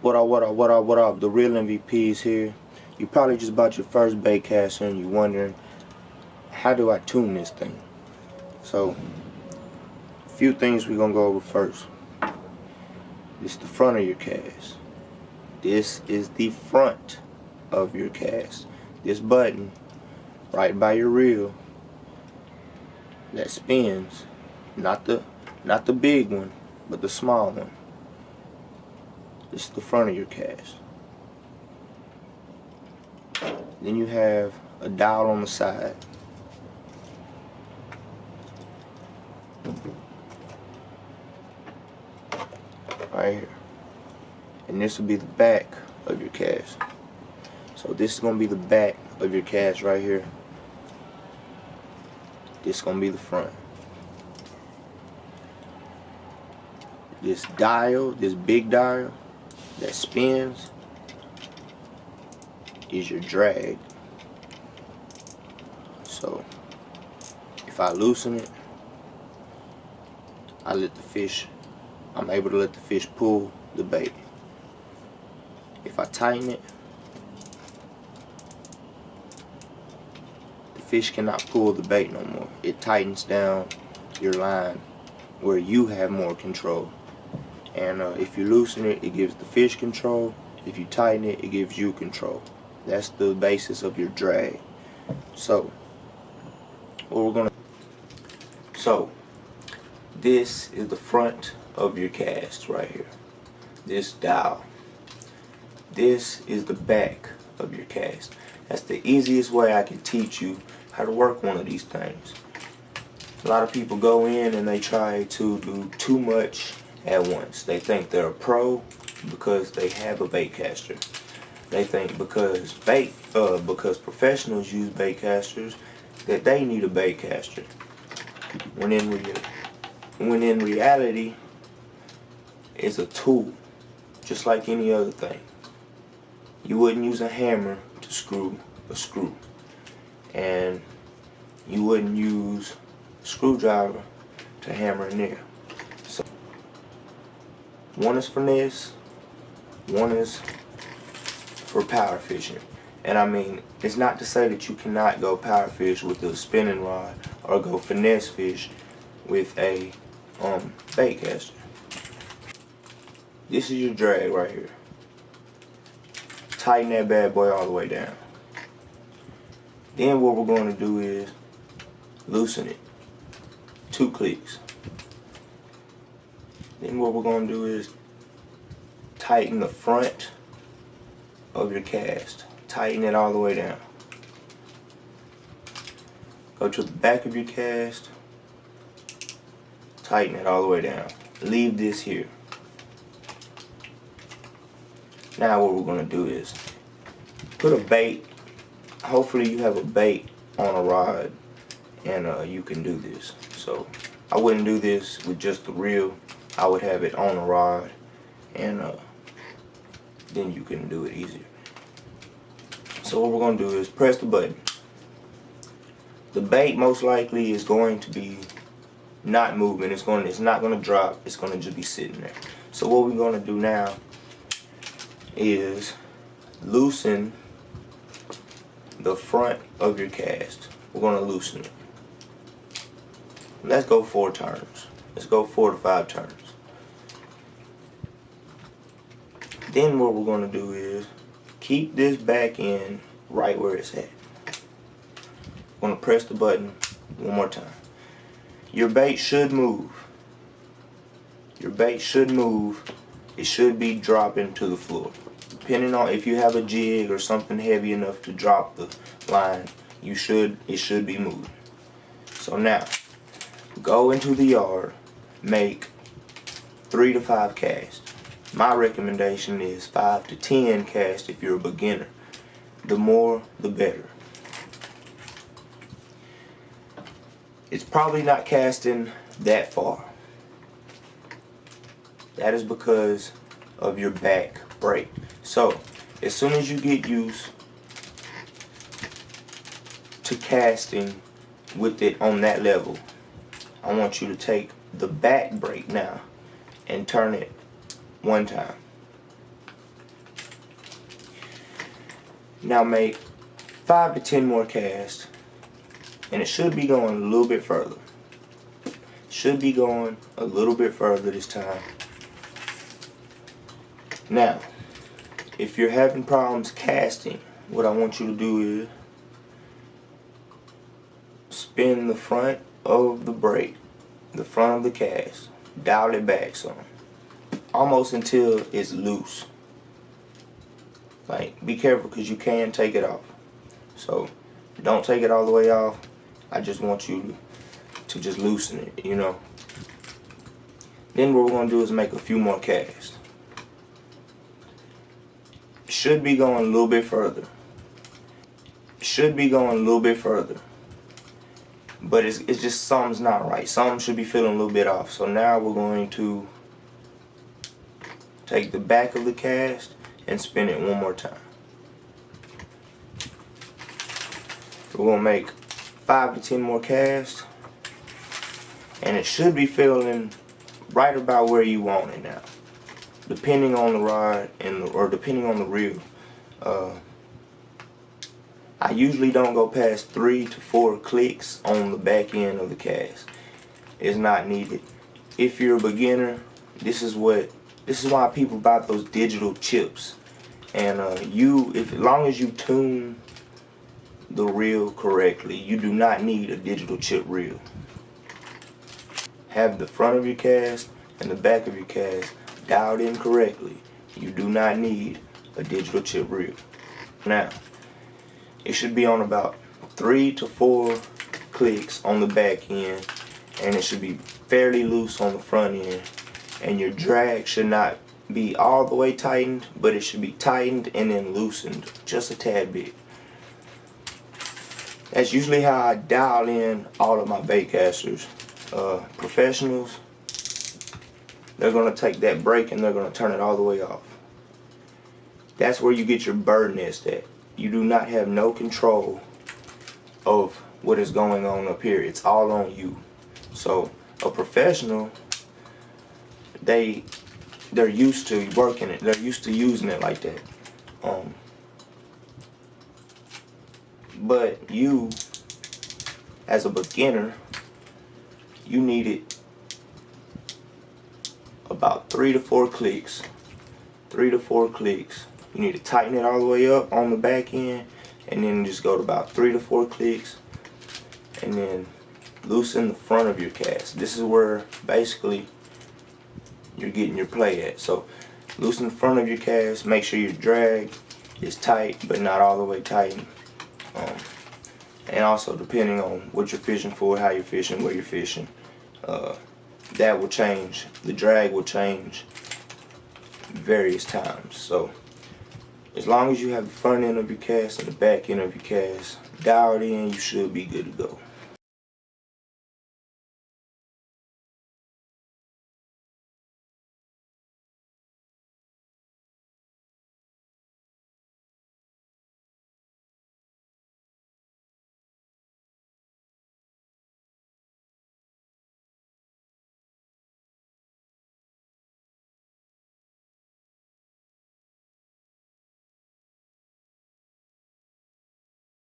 What up? The real MVP is here. You probably just bought your first baitcaster and you're wondering, how do I tune this thing? So, a few things we're gonna go over first. This is the front of your cast. This is the front of your cast. This button right by your reel that spins, not the big one, but the small one. This is the front of your cast. Then you have a dial on the side. Right here. And this will be the back of your cast. So this is going to be the back of your cast right here. This is going to be the front. This dial, this big dial that spins, is your drag. So if I loosen it, I'm able to let the fish pull the bait. If I tighten it, the fish cannot pull the bait no more. It tightens down your line where you have more control. And if you loosen it, it gives the fish control. If you tighten it, it gives you control. That's the basis of your drag. So this is the front of your cast right here. This dial. This is the back of your cast. That's the easiest way I can teach you how to work one of these things. A lot of people go in and they try to do too much at once. They think they're a pro because they have a baitcaster. They think because professionals use baitcasters that they need a baitcaster. When in reality, it's a tool, just like any other thing. You wouldn't use a hammer to screw a screw, and you wouldn't use a screwdriver to hammer a nail. So one is for this, one is for power fishing. And I mean, it's not to say that you cannot go power fish with a spinning rod or go finesse fish with a baitcaster. This is your drag right here. Tighten that bad boy all the way down. Then what we're going to do is loosen it. 2 clicks. Then what we're going to do is tighten the front of your cast. Tighten it all the way down. Go to the back of your cast. Tighten it all the way down. Leave this here. Now what we're going to do is put a bait. Hopefully you have a bait on a rod and you can do this. So I wouldn't do this with just the reel. I would have it on a rod, and then you can do it easier. So what we're going to do is press the button. The bait most likely is going to be not moving. It's not going to drop. It's going to just be sitting there. So what we're going to do now is loosen the front of your cast. We're going to loosen it. Let's go 4 turns. Let's go 4 to 5 turns. Then what we're going to do is keep this back in right where it's at. I'm going to press the button one more time. Your bait should move. Your bait should move. It should be dropping to the floor. Depending on if you have a jig or something heavy enough to drop the line, it should be moving. So now, go into the yard, make 3 to 5 casts. My recommendation is 5 to 10 casts if you're a beginner. The more, the better. It's probably not casting that far. That is because of your back break. So, as soon as you get used to casting with it on that level, I want you to take the back break now and turn it 1 time. Now make 5 to 10 more casts, and it should be going a little bit further. Should be going a little bit further this time. Now, if you're having problems casting, what I want you to do is spin the front of the brake, the front of the cast, dial it back some, almost until it's loose. Like, be careful because you can take it off. So don't take it all the way off. I just want you to just loosen it, you know. Then what we're going to do is make a few more casts. Should be going a little bit further. Should be going a little bit further. But it's just something's not right. Something should be feeling a little bit off. So now we're going to take the back of the cast and spin it one more time. We're going to make 5 to 10 more casts, and it should be feeling right about where you want it now, depending on the rod or depending on the reel. I usually don't go past 3 to 4 clicks on the back end of the cast. It's not needed. If you're a beginner, this is why people buy those digital chips. And as long as you tune the reel correctly, you do not need a digital chip reel. Have the front of your cast and the back of your cast dialed in correctly. You do not need a digital chip reel. Now, it should be on about 3 to 4 clicks on the back end, and it should be fairly loose on the front end, and your drag should not be all the way tightened, but it should be tightened and then loosened just a tad bit. That's usually how I dial in all of my bait casters. Professionals, they're going to take that brake and they're going to turn it all the way off. That's where you get your bird nest at. You do not have no control of what is going on up here. It's all on you. So a professional, they're used to working it. They're used to using it like that. But you, as a beginner, you need it about 3 to 4 clicks. 3 to 4 clicks. You need to tighten it all the way up on the back end, and then just go to about 3 to 4 clicks, and then loosen the front of your cast. This is where basically you're getting your play at. So loosen the front of your cast, make sure your drag is tight but not all the way tightened. And also, depending on what you're fishing for, how you're fishing, where you're fishing, that will change. The drag will change various times. So as long as you have the front end of your cast and the back end of your cast dialed in, you should be good to go.